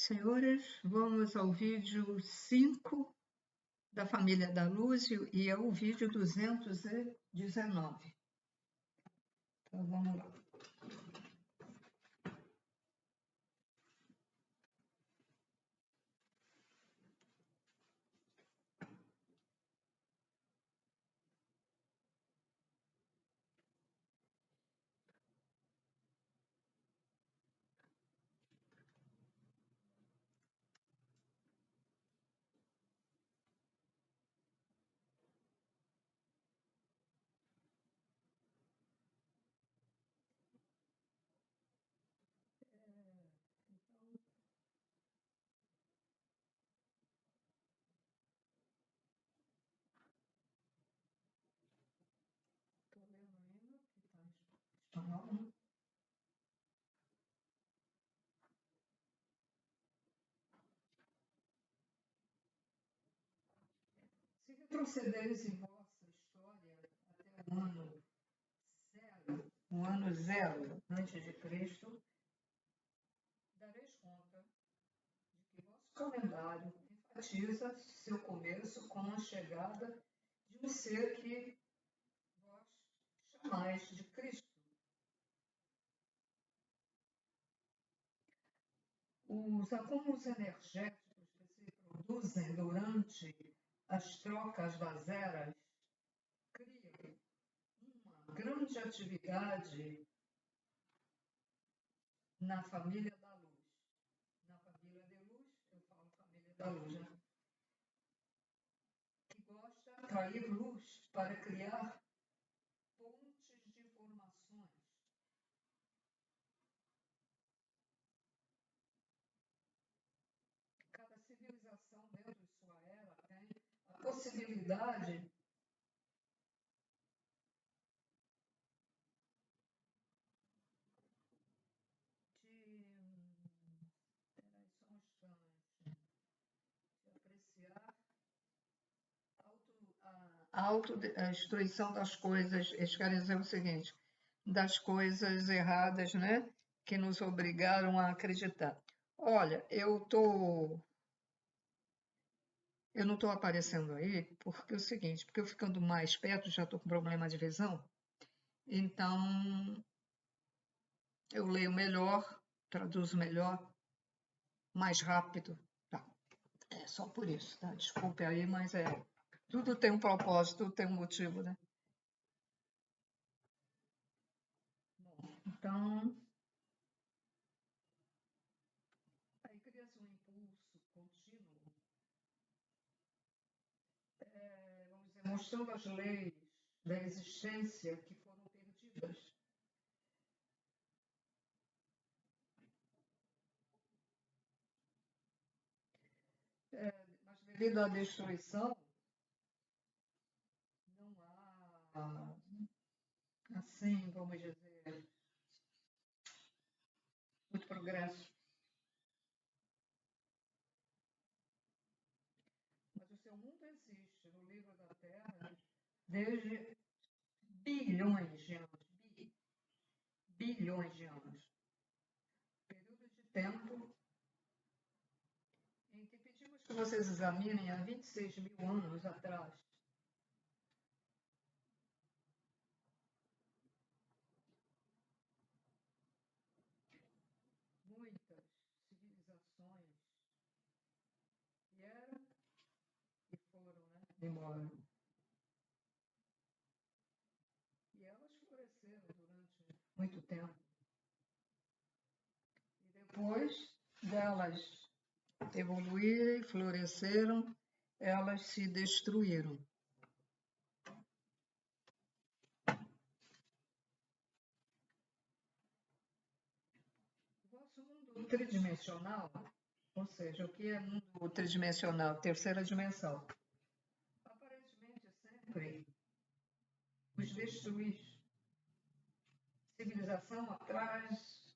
Senhores, vamos ao vídeo 5 da família da Luz e é o vídeo 219. Então, vamos lá. Estou lendo ainda, que está em espanhol, né? Se retrocederes em vossa história até o ano zero antes de Cristo, dareis conta de que vosso calendário enfatiza seu começo com a chegada de um ser que vós chamais de Cristo. Os acúmulos energéticos que se produzem durante as trocas das eras criam uma grande atividade na família da luz. Na família de luz, eu falo família da luz, né? Que gosta de atrair luz para criar pontes de informações. Cada civilização dentro de sua era tem a possibilidade a destruição das coisas. Eles querem dizer o seguinte, das coisas erradas, né? Que nos obrigaram a acreditar. Olha, eu não estou aparecendo aí porque é o seguinte, porque eu ficando mais perto já estou com problema de visão, então eu leio melhor, traduzo melhor, mais rápido, tá? É só por isso, tá? Desculpe aí, mas tudo tem um propósito, tudo tem um motivo, né? Bom, então aí cria-se um impulso contínuo, vamos dizer, mostrando as leis da existência que foram perdidas. Mas devido à destruição, não há, assim, vamos dizer, muito progresso. Mas o seu mundo existe no livro da Terra desde bilhões de anos. Bilhões de anos. Período de tempo em que pedimos que vocês examinem há 26 mil anos atrás. Muitas civilizações vieram e foram, né, embora. E elas floresceram durante muito tempo. E depois delas evoluírem, floresceram, elas se destruíram. O vosso mundo tridimensional, ou seja, o que é mundo tridimensional? Terceira dimensão. Aparentemente sempre os destruís. Civilização atrás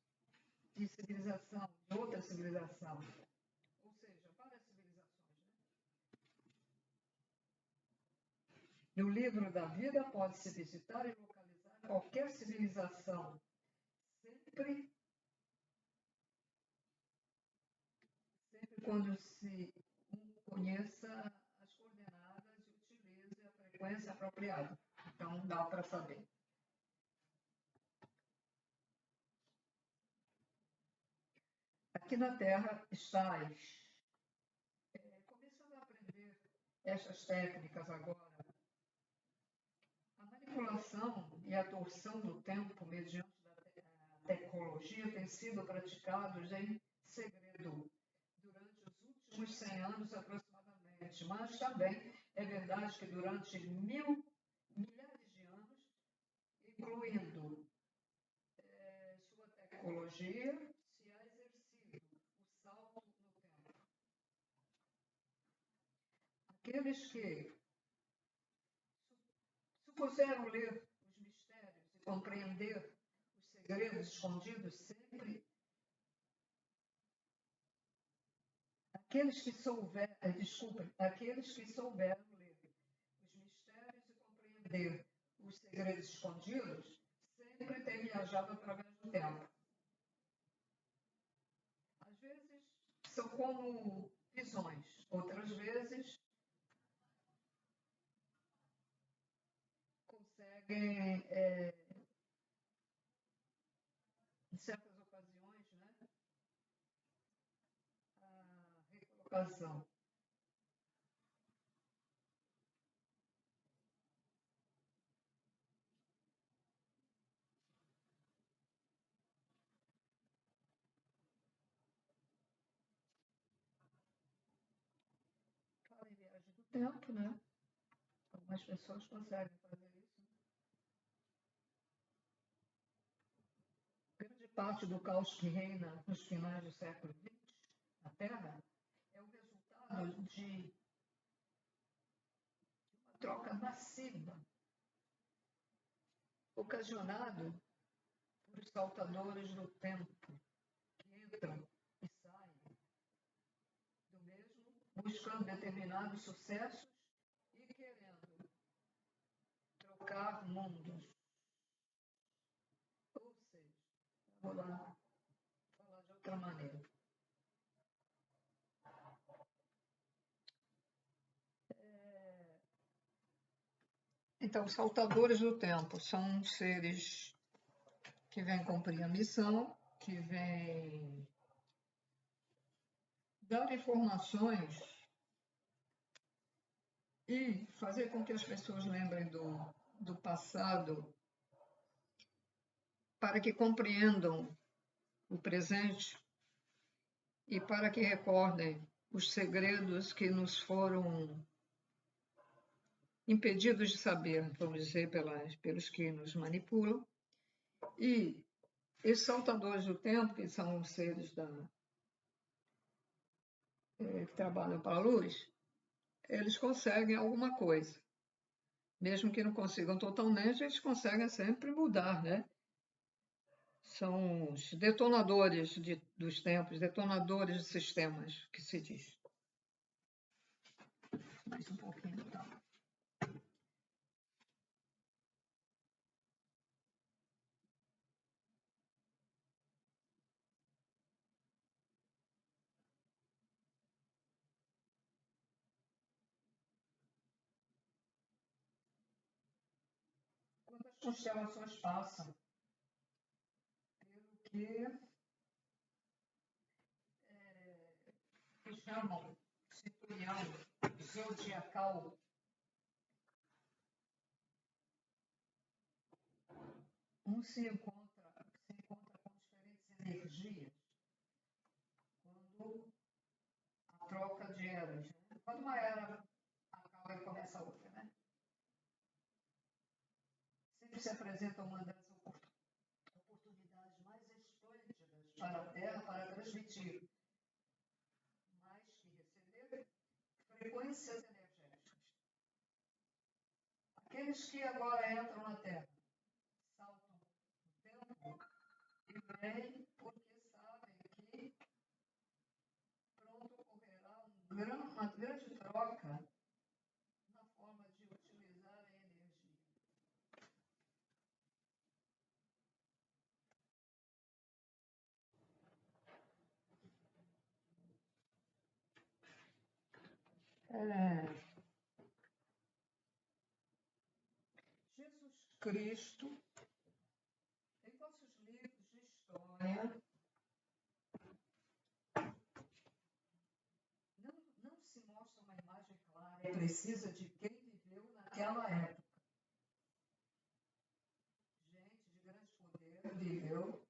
de civilização, de outra civilização. Ou seja, várias civilizações, né? No livro da vida pode-se visitar e localizar qualquer civilização, quando se conheça as coordenadas e utilize a frequência apropriada. Então, dá para saber. Aqui na Terra estás começando a aprender essas técnicas agora. A manipulação e a torção do tempo mediante a tecnologia têm sido praticados em segredo durante os últimos 100 anos aproximadamente, mas também é verdade que durante milhares de anos, incluindo sua tecnologia, se há exercido o salto no tempo. Aqueles que supuseram ler os mistérios e compreender os segredos escondidos sempre. Aqueles que souberam ler os mistérios e compreender os segredos escondidos sempre têm viajado através do tempo. Às vezes são como visões, outras vezes conseguem, em certas ocasiões, né, a recolocação. Fala em viagem do tempo, né? Algumas pessoas conseguem fazer isso. Grande parte do caos que reina nos finais do século XX na Terra é o resultado de uma troca massiva ocasionada por saltadores do tempo que entram e saem do mesmo, buscando determinados sucessos e querendo trocar mundos. Ou seja, vou lá falar de outra maneira. Então, os saltadores do tempo são seres que vêm cumprir a missão, que vêm dar informações e fazer com que as pessoas lembrem do passado para que compreendam o presente e para que recordem os segredos que nos foram impedidos de saber, vamos dizer, pelos que nos manipulam. E esses saltadores do tempo, que são os seres que trabalham para a luz, eles conseguem alguma coisa. Mesmo que não consigam totalmente, eles conseguem sempre mudar, né? São os detonadores dos tempos, detonadores de sistemas, que se diz. Mais um pouquinho, então. Quando as constelações passam pelo que chamam cinturão zodiacal, se encontra com diferentes energias quando a troca de eras, né? Quando uma era acaba e começa outra, né? Sempre se apresenta uma das oportunidades mais esplêndidas para a Terra para transmitir mais que receber frequências energéticas. Aqueles que agora entram na Terra saltam o tempo e vêm porque sabem que pronto ocorrerá uma grande troca na forma de utilizar a energia. Jesus Cristo, em vossos livros de história, não se mostra uma imagem clara e precisa de quem viveu naquela época. Gente de grande poder viveu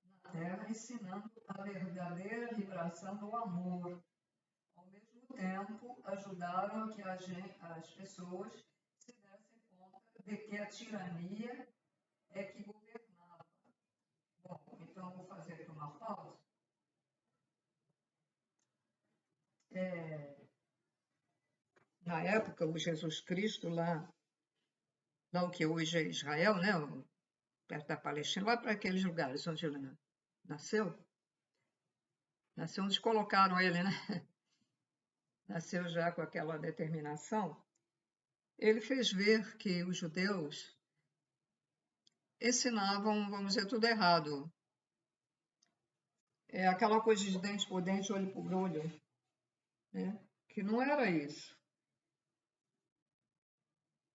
na Terra ensinando a verdadeira vibração do amor. Ao mesmo tempo, ajudaram a que as pessoas se dessem conta de que a tirania é que governava. Bom, então vou fazer aqui uma pausa. Na época, o Jesus Cristo, lá o que hoje é Israel, né? Perto da Palestina, lá para aqueles lugares onde ele nasceu onde colocaram ele, né? Nasceu já com aquela determinação. Ele fez ver que os judeus ensinavam, vamos dizer, tudo errado. É aquela coisa de dente por dente, olho por olho, né? Que não era isso.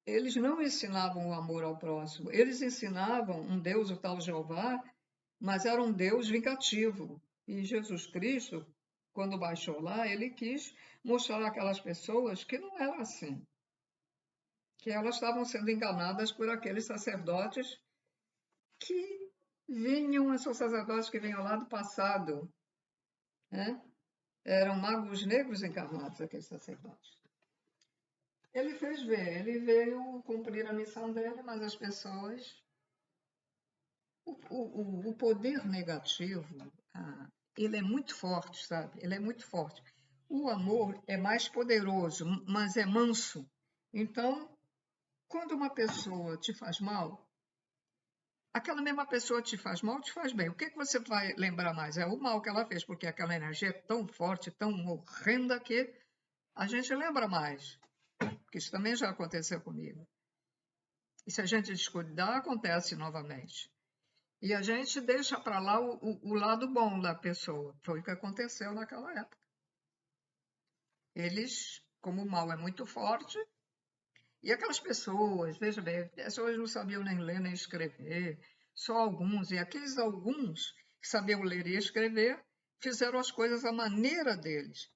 Eles não ensinavam o amor ao próximo. Eles ensinavam um Deus, o tal Jeová, mas era um Deus vingativo. E Jesus Cristo, quando baixou lá, ele quis mostrar àquelas pessoas que não era assim. Que elas estavam sendo enganadas por aqueles sacerdotes que são sacerdotes que vinham lá do passado, né? Eram magos negros encarnados, aqueles sacerdotes. Ele fez ver, ele veio cumprir a missão dele, mas as pessoas... O poder negativo, ele é muito forte, sabe? Ele é muito forte. O amor é mais poderoso, mas é manso. Então, quando uma pessoa te faz mal, aquela mesma pessoa te faz mal, te faz bem. O que você vai lembrar mais? É o mal que ela fez, porque aquela energia é tão forte, tão horrenda, que a gente lembra mais. Porque isso também já aconteceu comigo. E se a gente descuidar, acontece novamente. E a gente deixa para lá o lado bom da pessoa. Foi o que aconteceu naquela época. Eles, como o mal é muito forte, e aquelas pessoas, veja bem, as pessoas não sabiam nem ler nem escrever, só alguns, e aqueles alguns que sabiam ler e escrever, fizeram as coisas à maneira deles.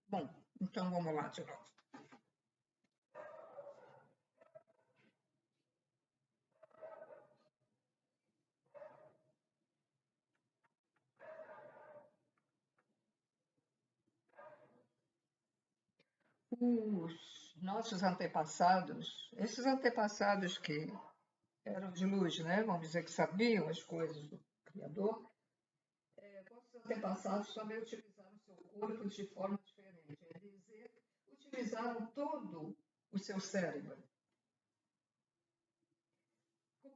Bom, então vamos lá de novo. Os nossos antepassados, esses antepassados que eram de luz, né? Vamos dizer que sabiam as coisas do Criador, nossos antepassados também utilizaram seu corpo de forma diferente, é dizer, utilizaram todo o seu cérebro.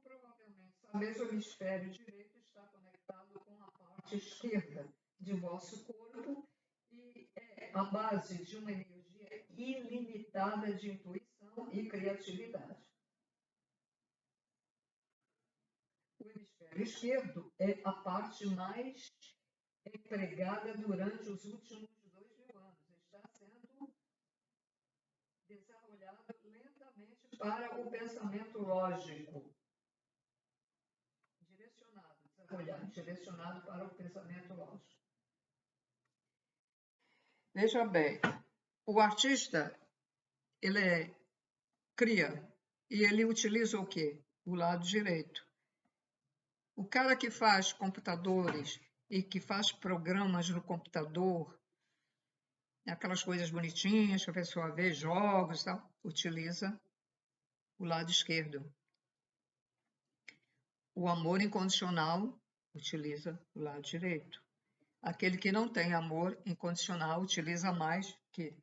Provavelmente, talvez o hemisfério direito está conectado com a parte esquerda de vosso corpo e é a base de uma energia ilimitada de intuição e criatividade. O hemisfério esquerdo é a parte mais empregada durante os últimos 2.000 anos. Está sendo desarrollado lentamente para o pensamento lógico. Direcionado para o pensamento lógico. Veja bem, o artista, ele cria e ele utiliza o quê? O lado direito. O cara que faz computadores e que faz programas no computador, aquelas coisas bonitinhas que a pessoa vê, jogos e tal, utiliza o lado esquerdo. O amor incondicional utiliza o lado direito. Aquele que não tem amor incondicional utiliza mais que.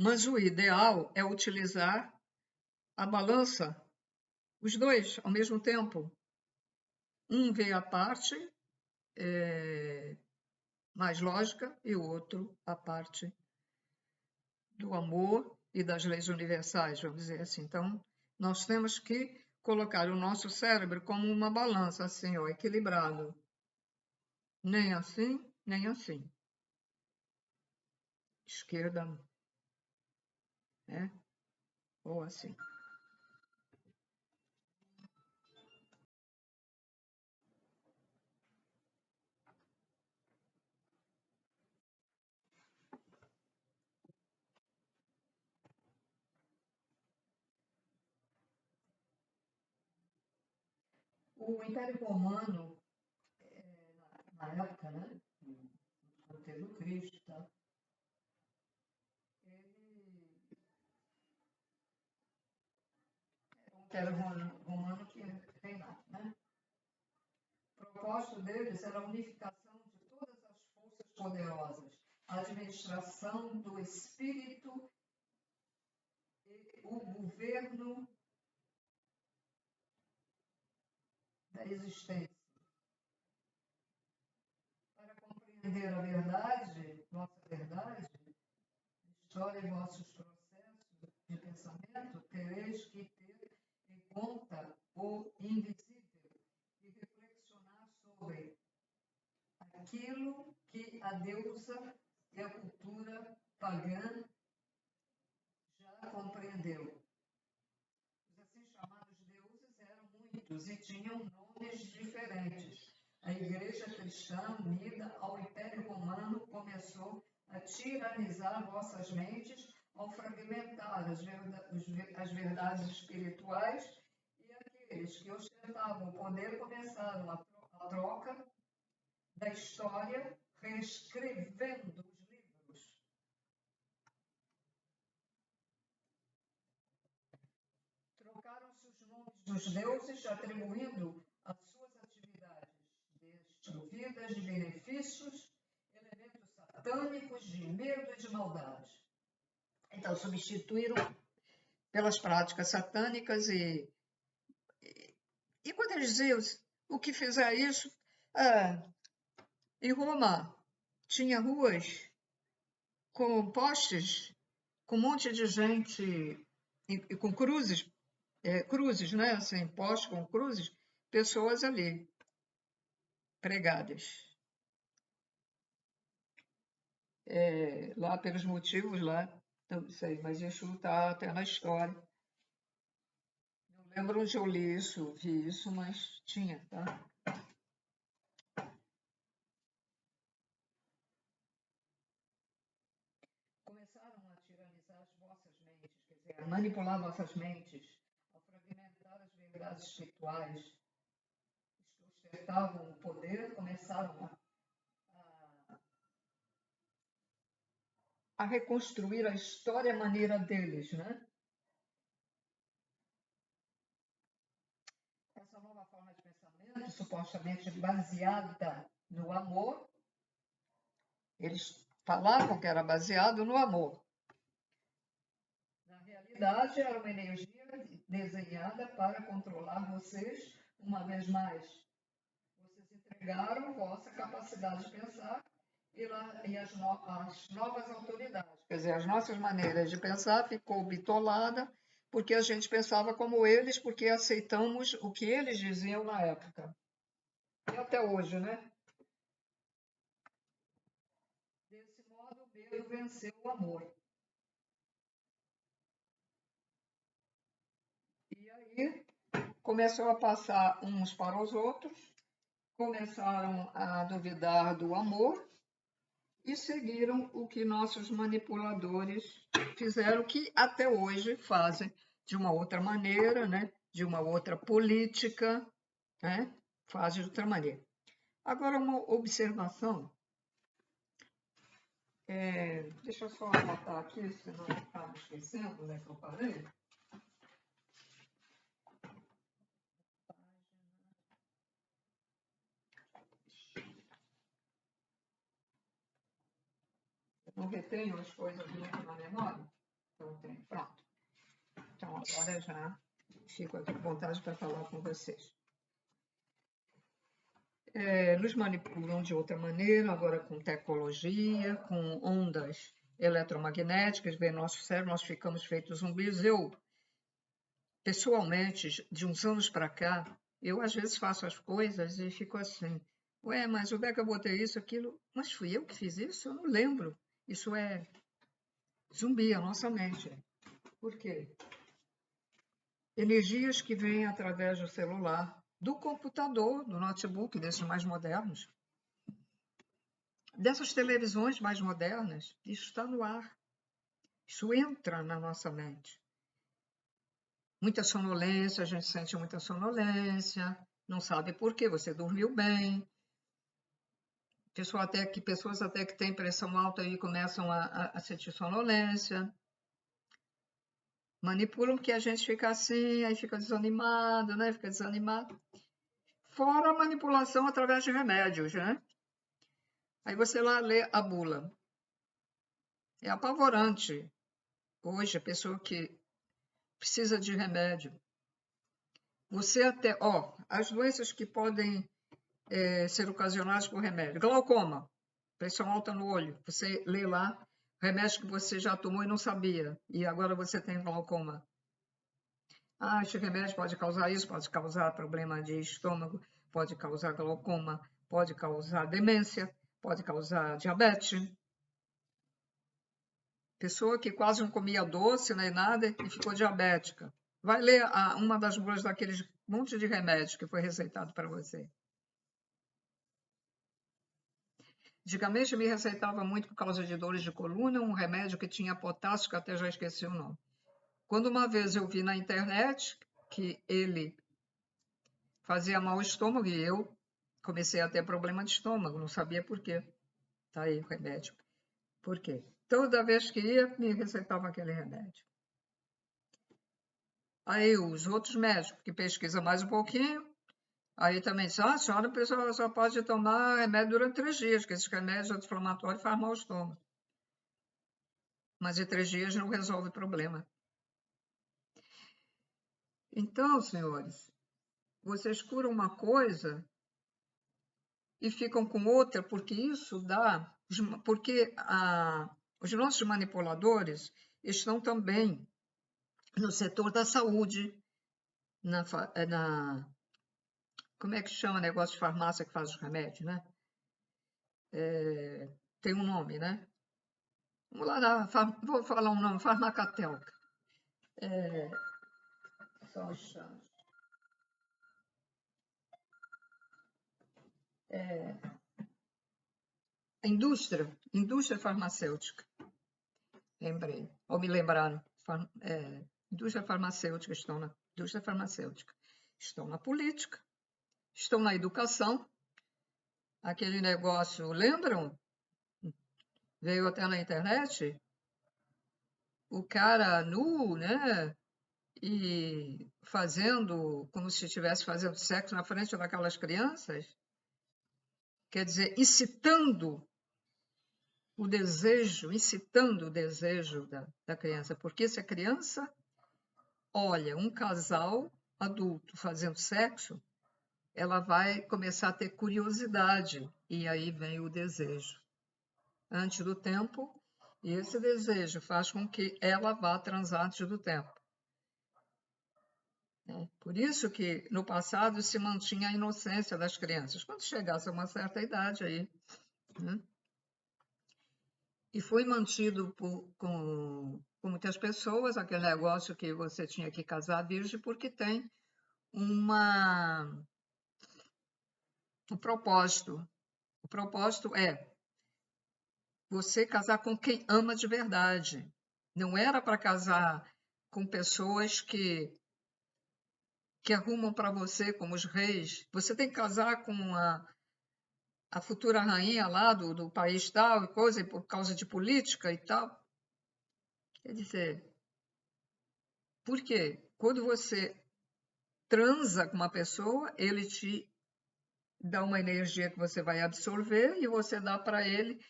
Mas o ideal é utilizar a balança, os dois ao mesmo tempo. Um vê a parte mais lógica e o outro a parte do amor e das leis universais, vamos dizer assim. Então, nós temos que colocar o nosso cérebro como uma balança, assim, ó, equilibrado. Nem assim, nem assim. esquerda, né? Ou assim. O Império Romano, na época, né? Quando teve o Cristo, tá? Ele era o Império Romano que reinava, né? O propósito deles era a unificação de todas as forças poderosas, a administração do espírito e o governo da existência. Para compreender a verdade, nossa verdade, história e vossos processos de pensamento, tereis que ter em conta o invisível e reflexionar sobre aquilo que a deusa e a cultura pagã já compreendeu. Os assim chamados deuses eram muitos e tinham nomes diferentes. A Igreja cristã, unida ao Império Romano, começou a tiranizar vossas mentes ao fragmentar as verdades espirituais, e aqueles que ostentavam o poder começaram a troca da história, reescrevendo os livros. Trocaram-se os nomes dos deuses, atribuindo às suas atividades desprovidas de benefícios, elementos satânicos, de medo e de maldade. Então, substituíram pelas práticas satânicas e quando eles diziam o que fizer isso, em Roma tinha ruas com postes, com um monte de gente e com cruzes, né? Assim, postes com cruzes, pessoas ali pregadas. Lá pelos motivos lá, não sei, mas isso está até na história. Não lembro onde eu li isso, vi isso, mas tinha, tá? Começaram a tiranizar as vossas mentes, quer dizer, a manipular vossas mentes, a fragmentar as verdades espirituais. Os que ostentavam o poder começaram a reconstruir a história à maneira deles, né? Essa nova forma de pensamento, supostamente baseada no amor, eles falavam que era baseado no amor. Na realidade, era uma energia desenhada para controlar vocês uma vez mais. Vocês entregaram vossa capacidade de pensar e as novas autoridades. Quer dizer, as nossas maneiras de pensar ficou bitolada porque a gente pensava como eles, porque aceitamos o que eles diziam na época. E até hoje, né? Desse modo, o medo venceu o amor. E aí começou a passar uns para os outros, começaram a duvidar do amor e seguiram o que nossos manipuladores fizeram, que até hoje fazem de uma outra maneira, né? De uma outra política, né? Fazem de outra maneira. Agora, uma observação. Deixa eu só anotar aqui, senão eu estava esquecendo, né, que eu parei. Não retenho as coisas muito na memória? Então, tenho. Pronto. Então, agora já fico aqui com vontade para falar com vocês. Nos manipulam de outra maneira, agora com tecnologia, com ondas eletromagnéticas, vê nosso cérebro, nós ficamos feitos zumbis. Eu, pessoalmente, de uns anos para cá, eu às vezes faço as coisas e fico assim, ué, mas onde é que eu botei isso, aquilo? Mas fui eu que fiz isso? Eu não lembro. Isso é Zumbi, a nossa mente. Por quê? Energias que vêm através do celular, do computador, do notebook, desses mais modernos, dessas televisões mais modernas, isso está no ar. Isso entra na nossa mente. Muita sonolência, a gente sente muita sonolência, não sabe por quê, você dormiu bem. Pessoas até que têm pressão alta e começam a sentir sonolência. Manipulam que a gente fica assim, aí fica desanimado, né? Fica desanimado. Fora a manipulação através de remédios, né? Aí você lá lê a bula. É apavorante. Hoje, a pessoa que precisa de remédio. Você até, as doenças que podem ser ocasionadas por remédio. Glaucoma, pressão alta no olho. Você lê lá, remédio que você já tomou e não sabia. E agora você tem glaucoma. Este remédio pode causar isso, pode causar problema de estômago, pode causar glaucoma, pode causar demência, pode causar diabetes. Pessoa que quase não comia doce nem nada e ficou diabética. Vai ler uma das bulas daqueles monte de remédios que foi receitado para você. Antigamente me receitava muito por causa de dores de coluna, um remédio que tinha potássio, que até já esqueci o nome. Quando uma vez eu vi na internet que ele fazia mal ao estômago e eu comecei a ter problema de estômago, não sabia por quê. Tá aí o remédio. Por quê? Toda vez que ia, me receitava aquele remédio. Aí os outros médicos que pesquisam mais um pouquinho, aí também dizem, a senhora a pessoa só pode tomar remédio durante 3 dias, que esses remédios anti-inflamatórios fazem mal ao estômago. Mas em 3 dias não resolve o problema. Então, senhores, vocês curam uma coisa e ficam com outra, porque isso dá... Porque os nossos manipuladores estão também no setor da saúde, como é que chama negócio de farmácia que faz os remédios, né? Tem um nome, né? Vamos lá, vou falar um nome, farmacatelca. Só um instante. Indústria farmacêutica. Lembrei, ou me lembraram. Indústria farmacêutica, estão na indústria farmacêutica. Estão na política, estão na educação. Aquele negócio, lembram? Veio até na internet. O cara nu, né? E fazendo como se estivesse fazendo sexo na frente daquelas crianças. Quer dizer, incitando o desejo da criança. Porque se a criança olha um casal adulto fazendo sexo, ela vai começar a ter curiosidade e aí vem o desejo. Antes do tempo, e esse desejo faz com que ela vá transar antes do tempo. Por isso que no passado se mantinha a inocência das crianças. Quando chegasse a uma certa idade aí, né? E foi mantido com muitas pessoas aquele negócio que você tinha que casar virgem porque tem um propósito. O propósito é você casar com quem ama de verdade. Não era para casar com pessoas que arrumam para você como os reis. Você tem que casar com a futura rainha lá do país tal e coisa, por causa de política e tal. Quer dizer, por quê? Quando você transa com uma pessoa, ele te dá uma energia que você vai absorver e você dá para ele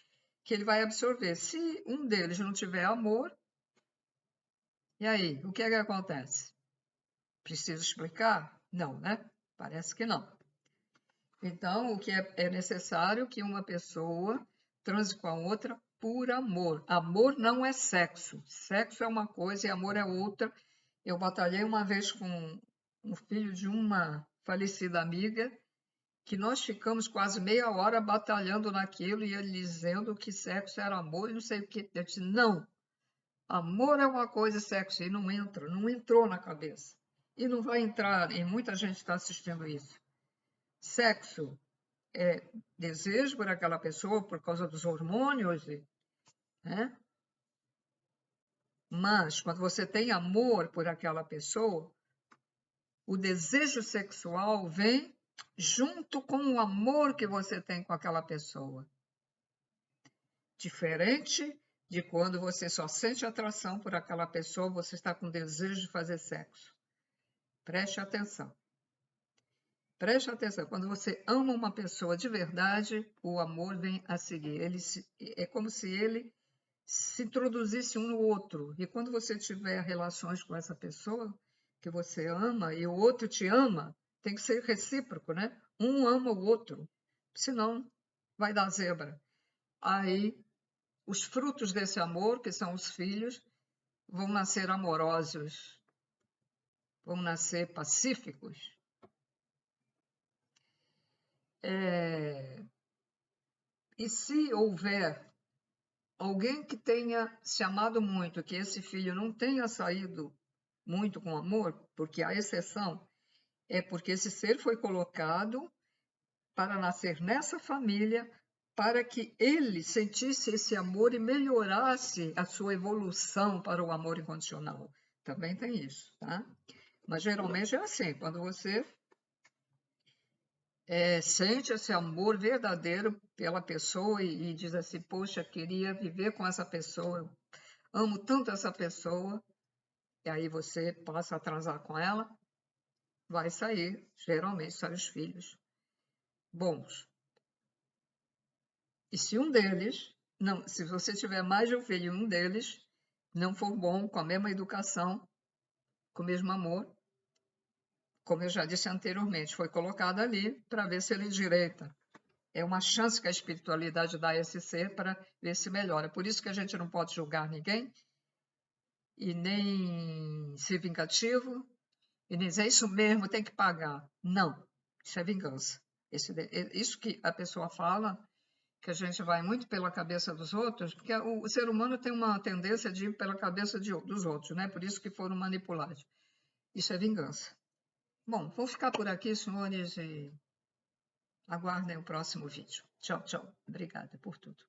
que ele vai absorver. Se um deles não tiver amor, e aí, o que é que acontece? Preciso explicar? Não, né? Parece que não. Então, o que é necessário que uma pessoa transe com a outra por amor. Amor não é sexo. Sexo é uma coisa e amor é outra. Eu batalhei uma vez com um filho de uma falecida amiga, que nós ficamos quase meia hora batalhando naquilo e ele dizendo que sexo era amor e não sei o que. Eu disse, não, Amor é uma coisa e sexo, e não entrou na cabeça. E não vai entrar, e muita gente está assistindo isso. Sexo é desejo por aquela pessoa por causa dos hormônios, né? Mas quando você tem amor por aquela pessoa, o desejo sexual vem junto com o amor que você tem com aquela pessoa. Diferente de quando você só sente atração por aquela pessoa, você está com desejo de fazer sexo. Preste atenção. Preste atenção. Quando você ama uma pessoa de verdade, o amor vem a seguir. É como se ele se introduzisse um no outro. E quando você tiver relações com essa pessoa que você ama e o outro te ama, tem que ser recíproco, né? Um ama o outro, senão vai dar zebra. Aí, os frutos desse amor, que são os filhos, vão nascer amorosos, vão nascer pacíficos. E se houver alguém que tenha se amado muito, que esse filho não tenha saído muito com amor, porque a exceção é porque esse ser foi colocado para nascer nessa família, para que ele sentisse esse amor e melhorasse a sua evolução para o amor incondicional. Também tem isso, tá? Mas geralmente é assim, quando você sente esse amor verdadeiro pela pessoa e diz assim, poxa, queria viver com essa pessoa, eu amo tanto essa pessoa, e aí você passa a transar com ela, vai sair, geralmente saem os filhos bons. E se um deles, não, se você tiver mais de um filho e um deles não for bom, com a mesma educação, com o mesmo amor, como eu já disse anteriormente, foi colocado ali para ver se ele endireita. É uma chance que a espiritualidade dá a esse ser para ver se melhora. Por isso que a gente não pode julgar ninguém e nem ser vingativo e nem dizer isso mesmo, tem que pagar. Não, isso é vingança. Isso que a pessoa fala, que a gente vai muito pela cabeça dos outros, porque o ser humano tem uma tendência de ir pela cabeça dos outros, né? Por isso que foram manipulados. Isso é vingança. Bom, vou ficar por aqui, senhores, e aguardem o próximo vídeo. Tchau, tchau. Obrigada por tudo.